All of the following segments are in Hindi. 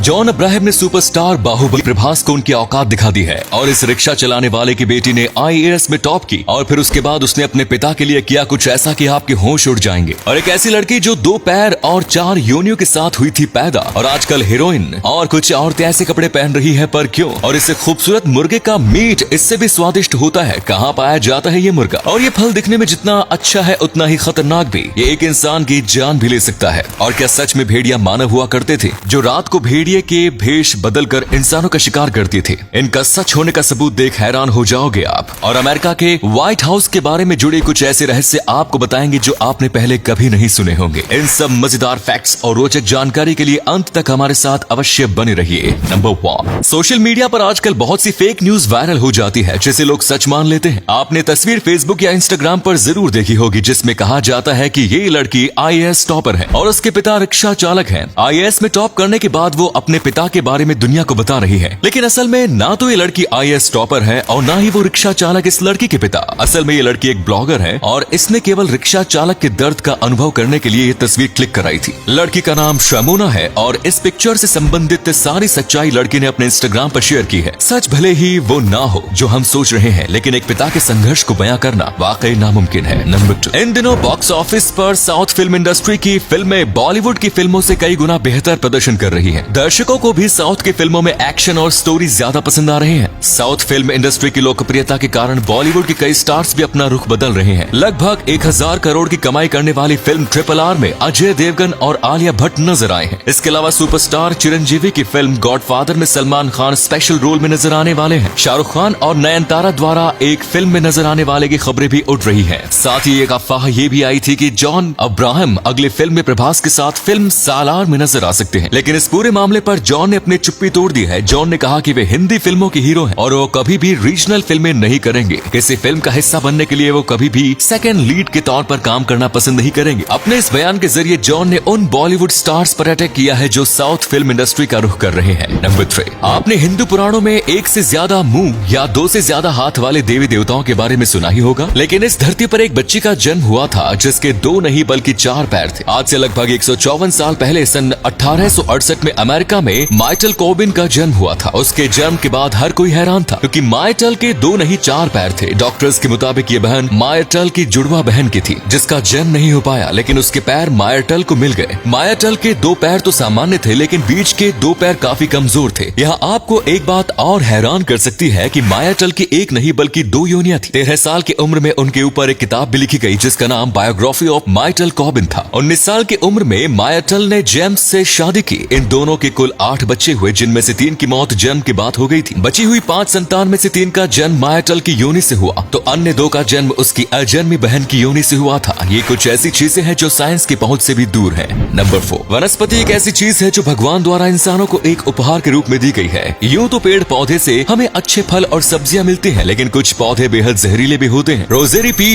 जॉन अब्राहम ने सुपरस्टार बाहुबली प्रभास को उनकी औकात दिखा दी है और इस रिक्शा चलाने वाले की बेटी ने IAS में टॉप की और फिर उसके बाद उसने अपने पिता के लिए किया कुछ ऐसा कि आपके होश उड़ जाएंगे। और एक ऐसी लड़की जो 2 पैर और 4 योनियों के साथ हुई थी पैदा और आजकल हीरोइन। और कुछ औरतें ऐसे कपड़े पहन रही है, पर क्यों? और इससे खूबसूरत मुर्गे का मीट इससे भी स्वादिष्ट होता है। कहाँ पाया जाता है ये मुर्गा? और ये फल दिखने में जितना अच्छा है उतना ही खतरनाक भी। ये एक इंसान की जान भी ले सकता है। और क्या सच में भेड़िया मानव हुआ करते थे जो रात को भेड़िए के भेष बदलकर इंसानों का शिकार करते थे? इनका सच होने का सबूत देख हैरान हो जाओगे आप। और अमेरिका के व्हाइट हाउस के बारे में जुड़े कुछ ऐसे रहस्य आपको बताएंगे जो आपने पहले कभी नहीं सुने होंगे। इन सब मजेदार फैक्ट्स और रोचक जानकारी के लिए अंत तक हमारे साथ अवश्य बने रहिए। नंबर 1, सोशल मीडिया पर आजकल बहुत सी फेक न्यूज वायरल हो जाती है जिसे लोग सच मान लेते हैं। आपने तस्वीर फेसबुक या इंस्टाग्राम पर जरूर देखी होगी जिसमें कहा जाता है कि ये लड़की IAS टॉपर है और उसके पिता रिक्शा चालक हैं। IAS में टॉप करने के बाद वो अपने पिता के बारे में दुनिया को बता रही है, लेकिन असल में ना तो ये लड़की IAS टॉपर है और ना ही वो रिक्शा चालक इस लड़की के पिता। असल में ये लड़की एक ब्लॉगर है और इसने केवल रिक्शा चालक के दर्द का अनुभव करने के लिए ये तस्वीर क्लिक कराई थी। लड़की का नाम शमूना है और इस पिक्चर से संबंधित सारी सच्चाई लड़की ने अपने इंस्टाग्राम पर शेयर की है। सच भले ही वो ना हो जो हम सोच रहे हैं, लेकिन एक पिता के संघर्ष को बयां करना वाकई नामुमकिन है। नंबर 2, इन दिनों बॉक्स ऑफिस पर साउथ फिल्म इंडस्ट्री की फिल्में बॉलीवुड की फिल्मों से कई गुना बेहतर प्रदर्शन कर रही हैं। दर्शकों को भी साउथ की फिल्मों में एक्शन और स्टोरी ज्यादा पसंद आ रहे हैं। साउथ फिल्म इंडस्ट्री की लोकप्रियता के कारण बॉलीवुड के कई स्टार्स भी अपना रुख बदल रहे हैं। लगभग 1000 करोड़ की कमाई करने वाली फिल्म RRR में अजय देवगन और आलिया भट्ट नजर आए हैं। इसके अलावा सुपरस्टार चिरंजीवी की फिल्म गॉडफादर में सलमान खान स्पेशल रोल में नजर आने वाले हैं। शाहरुख खान और नयनतारा द्वारा एक फिल्म में नजर आने वाले की खबरें भी उठ रही हैं। साथ ही एक अफवाह ये भी आई थी कि जॉन अब्राहम अगली फिल्म में प्रभास के साथ फिल्म सालार में नजर आ सकते हैं, लेकिन इस पूरे मामले पर जॉन ने अपनी चुप्पी तोड़ दी है। जॉन ने कहा कि वे हिंदी फिल्मों के हीरो हैं और वो कभी भी रीजनल फिल्में नहीं करेंगे। किसी फिल्म का हिस्सा बनने के लिए वो कभी भी सेकंड लीड के तौर पर काम करना पसंद नहीं करेंगे। अपने इस बयान के जरिए जॉन ने उन बॉलीवुड स्टार्स पर अटैक किया है जो साउथ फिल्म इंडस्ट्री का रुख कर रहे हैं। नंबर 3, आपने हिंदू पुराणों में एक से ज्यादा मुंह या 2 से ज्यादा हाथ वाले देवी देवताओं के बारे में सुना ही होगा, लेकिन इस धरती पर एक बच्ची का जन्म हुआ था जिसके 2 नहीं बल्कि 4 पैर थे। आज से लगभग 154 साल पहले सन 1868 में अमेरिका में माइटल कॉबिन का जन्म हुआ था। उसके जन्म के बाद हर कोई हैरान था क्योंकि माइटल के 2 नहीं 4 पैर थे। डॉक्टर्स के मुताबिक ये बहन मायरटल की जुड़वा बहन की थी जिसका जन्म नहीं हो पाया, लेकिन उसके पैर मायरटल को मिल गए। मायरटल के 2 पैर तो सामान्य थे लेकिन बीच के 2 पैर काफी कमजोर थे। यहाँ आपको एक बात और हैरान कर सकती है कि मायरटल की 1 नहीं बल्कि 2 योनियां थी। 13 साल की उम्र में उनके ऊपर एक किताब भी लिखी गई जिसका नाम बायोग्राफी ऑफ माइटल कॉबिन था। 19 साल की उम्र में मायरटल ने जेम्स से शादी की। इन दोनों के कुल 8 बच्चे हुए जिनमें से 3 की मौत जन्म के बाद हो गई थी। बची हुई 5 संतान में से 3 का जन्म मायरटल की योनि से हुआ तो अन्य 2 का जन्म उसकी अजन्मी बहन की योनि से हुआ था। ये कुछ ऐसी चीजें हैं जो साइंस की पहुंच से भी दूर है। नंबर 4, वनस्पति एक ऐसी चीज है जो भगवान द्वारा इंसानों को एक उपहार के रूप में दी गई है। यूं तो पेड़ पौधे से हमें अच्छे फल और सब्जियां मिलती हैं, लेकिन कुछ पौधे बेहद जहरीले भी होते हैं। रोजेरी पी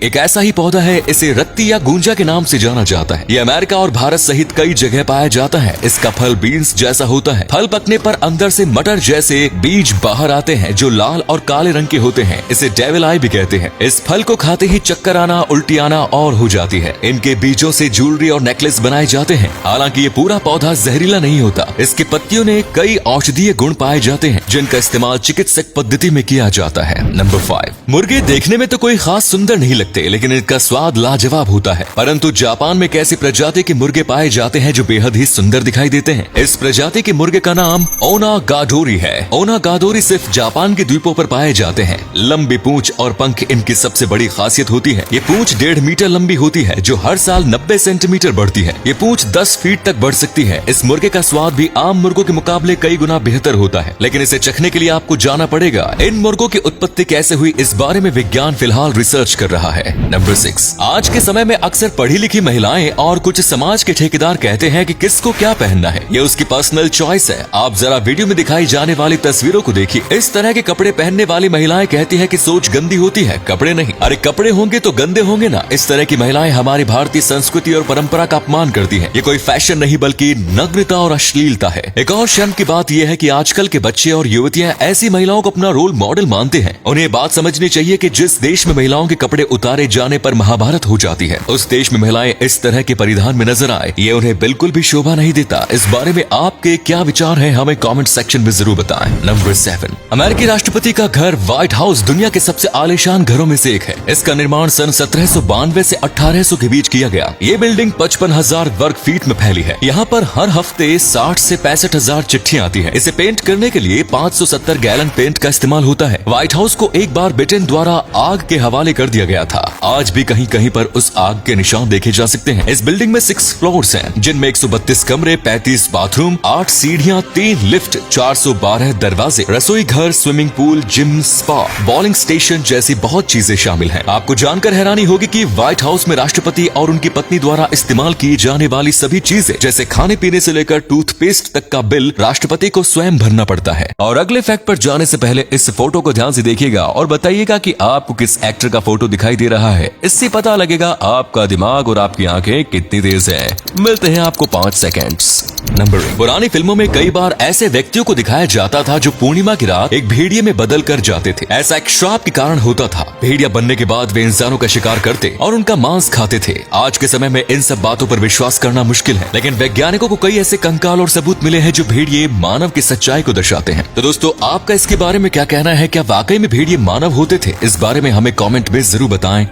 एक ऐसा ही पौधा है। इसे रत्ती या गुंजा के नाम से जाना जाता है। ये अमेरिका और भारत सहित कई जगह पाया जाता है। इसका फल बीन्स जैसा होता है। फल पकने पर अंदर से मटर जैसे बीज बाहर आते हैं जो लाल और काले रंग के होते हैं। इसे डेविल आई भी कहते हैं। इस फल को खाते ही चक्कर आना, उल्टी आना और हो जाती है। इनके बीजों से ज्वेलरी और नेकलेस बनाए जाते हैं। हालांकि ये पूरा पौधा जहरीला नहीं होता। इसके पत्तियों में कई औषधीय गुण पाए जाते हैं जिनका इस्तेमाल चिकित्सक पद्धति में किया जाता है। नंबर 5, मुर्गे देखने में तो कोई खास सुंदर नहीं लगते, लेकिन इनका स्वाद लाजवाब होता है। परंतु जापान में एक ऐसी प्रजाति के मुर्गे पाए जाते हैं जो बेहद ही सुंदर दिखाई देते हैं। इस प्रजाति के मुर्गे का नाम ओनागाडोरी है। ओनागाडोरी सिर्फ जापान के द्वीपों पर पाए जाते हैं। लंबी पूंछ और पंख इनकी सबसे बड़ी खासियत होती है। ये पूंछ 1.5 मीटर लंबी होती है जो हर साल 90 सेंटीमीटर बढ़ती है। ये पूंछ 10 फीट तक बढ़ सकती है। इस मुर्गे का स्वाद भी आम मुर्गों के मुकाबले कई गुना बेहतर होता है, लेकिन इसे चखने के लिए आपको जाना पड़ेगा। इन मुर्गों की उत्पत्ति कैसे हुई इस बारे में विज्ञान फिलहाल रिसर्च कर रहा है। नंबर 6, आज के समय में अक्सर पढ़ी लिखी महिलाएं और कुछ समाज के ठेकेदार कहते हैं कि किसको क्या पहनना है, ये उसकी पर्सनल चॉइस है। आप जरा वीडियो में दिखाई जाने वाली तस्वीरों को देखिए। इस तरह के कपड़े पहनने वाली महिलाएं कहती है कि सोच गंदी होती है, कपड़े नहीं। अरे कपड़े होंगे तो गंदे होंगे ना। इस तरह की महिलाएं हमारी भारतीय संस्कृति और परंपरा का अपमान करती है। ये कोई फैशन नहीं बल्कि नग्नता और अश्लीलता है। एक और शर्म की बात यह है कि आजकल के बच्चे और युवतियां ऐसी महिलाओं को अपना रोल मॉडल मानते हैं। उन्हें बात समझनी चाहिए कि जिस देश में महिलाओं के कपड़े उतारे जाने पर महाभारत हो जाती है, उस देश में महिलाएं इस तरह के परिधान में नजर आए ये उन्हें बिल्कुल भी शोभा नहीं देता। इस बारे में आपके क्या विचार हैं हमें कमेंट सेक्शन में जरूर बताएं। नंबर 7, अमेरिकी राष्ट्रपति का घर व्हाइट हाउस दुनिया के सबसे आलीशान घरों में से एक है। इसका निर्माण सन 1792 से 1800 के बीच किया गया। ये बिल्डिंग 55,000 वर्ग फीट में फैली है। यहाँ पर हर हफ्ते 60 से 65,000 चिट्ठियाँ आती हैं। इसे पेंट करने के लिए 570 गैलन पेंट का इस्तेमाल होता है। व्हाइट हाउस को एक बार ब्रिटेन द्वारा आग के हवाले कर दिया गया था। आज भी कहीं कहीं पर उस आग के निशान देखे जा सकते हैं। इस बिल्डिंग में 6 फ्लोर्स हैं, जिनमें 132 कमरे, 35 बाथरूम, 8 सीढ़ियाँ, 3 लिफ्ट, 412 दरवाजे, रसोई घर, swimming pool, gym, spa, bowling station जैसी बहुत चीजें शामिल हैं। आपको जानकर हैरानी होगी कि व्हाइट हाउस में राष्ट्रपति और उनकी पत्नी द्वारा इस्तेमाल की जाने वाली सभी चीजें जैसे खाने पीने से लेकर टूथपेस्ट तक का बिल राष्ट्रपति को स्वयं भरना पड़ता है। और अगले फैक्ट पर जाने से पहले इस फोटो को ध्यान से देखिएगा और बताइएगा कि आपको किस एक्टर का फोटो दिखाई दे रहा है। इससे पता लगेगा आपका दिमाग और आपकी आंखें कितनी तेज है। मिलते हैं आपको 5 सेकेंड्स। नंबर 1, पुरानी फिल्मों में कई बार ऐसे व्यक्तियों को दिखाया जाता था जो पूर्णिमा की रात एक भेड़िए में बदल कर जाते थे। ऐसा एक श्राप के कारण होता था। भेड़िया बनने के बाद वे इंसानों का शिकार करते और उनका मांस खाते थे। आज के समय में इन सब बातों पर विश्वास करना मुश्किल है, लेकिन वैज्ञानिकों को कई ऐसे कंकाल और सबूत मिले हैं जो भेड़िए मानव की सच्चाई को दर्शाते हैं। तो दोस्तों, आपका इसके बारे में क्या कहना है? क्या वाकई में भेड़िए मानव होते थे? इस बारे में हमें कमेंट में जरूर बताएं।